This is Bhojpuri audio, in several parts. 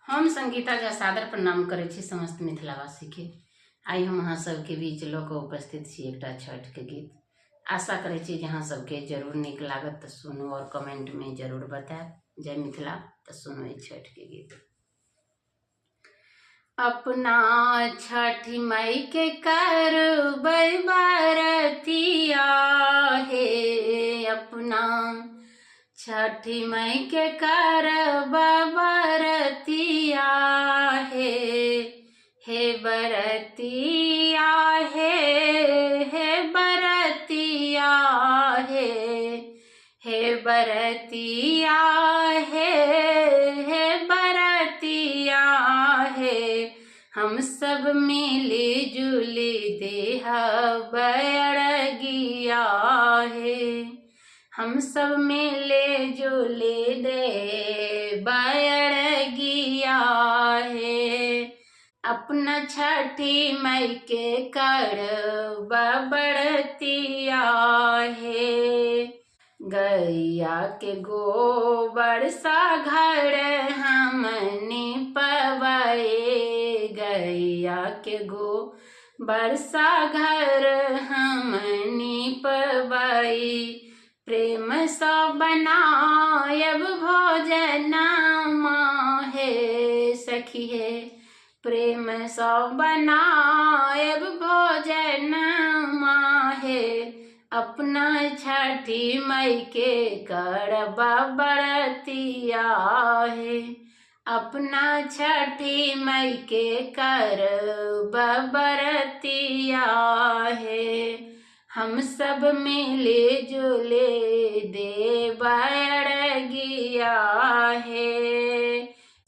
हम संगीता झा सादर प्रणाम करै छी समस्त मिथिलावासी के। आई हम अहाँ सबके बीच लऽ कऽ उपस्थित छी एकटा छठ के गीत। आशा करै छी जे अहाँ सबके जरूर नीक लागत तऽ सुनू और कमेंट में जरूर बताएब। जय मिथिला। तऽ सुनू ई छठ के गीत। अपना छठी माई के करबै बरतिया हे, अपना छठी माई के करब बरतिया हे, हे बरतिया हे, हे बरतिया हे, हे बरतिया हे, हे बरतिया हे। हम सब मिली जुली देहब अरगिया हे, हम सब मिले जुले दे बरगिया है। अपना छठी माई के करब बरतिया है। गैया के गोबर सा घर हमनी पवाए, गैया के गोबर सा घर हमनी पवाई। प्रेम सा बनायब भोजन हे सखी हे, प्रेम सा बनायब भोजन हे। अपना छठी माई के करब बरतिया है, अपना छठी माई के करब बरतिया है। हम सब मिले जुले देब अरगिया है।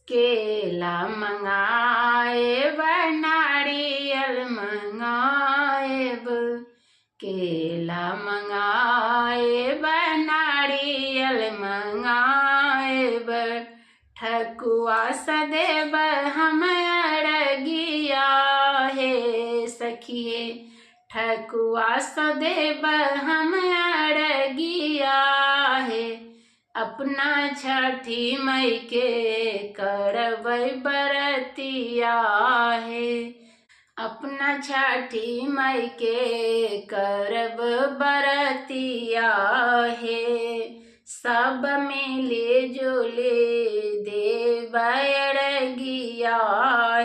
केला मंगाएब नारियल मंगाएब, केला मंगाएब नारियल मंगाएब। ठकुआ सदेब हम अरगिया हे सखिए, ठकुआ सदेब हम अरगिया है। अपना छठी माई के करब बरतिया है, अपना छठी माई के करब बरतिया है। सब मिले जुले देब अरगिया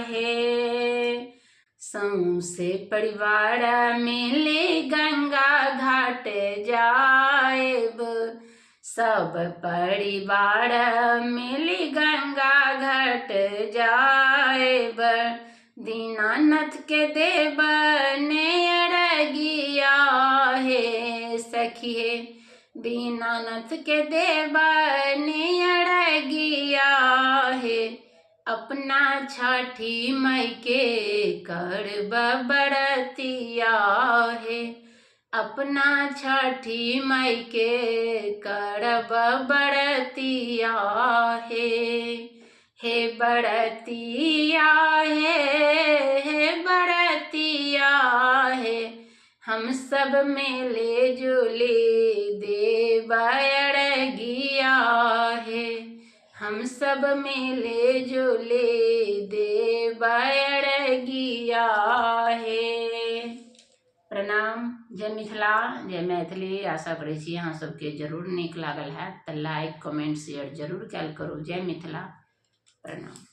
है। सौंसे परिवार मिले गंगा घाट जाएब, सब परिवार मिली गंगा घाट जाएब। दीनानाथ के देब ने अरगिया हे सखिए, दीनानाथ के देब ने अरगिया है। अपना छठी माई के करब बरतिया है, अपना छठी माई के करब बरतिया है। हे बरतिया है, हे बरतिया है। हम सब मिले जुले देब अरगिया है, हम सब मिले जुले देब अरगिया है। प्रणाम। जय मिथिला, जय मैथिली। आशा करै छी अहाँ सबके जरूर नीक लागल है तऽ लाइक कमेंट शेयर जरूर कैल करू। जय मिथिला। प्रणाम।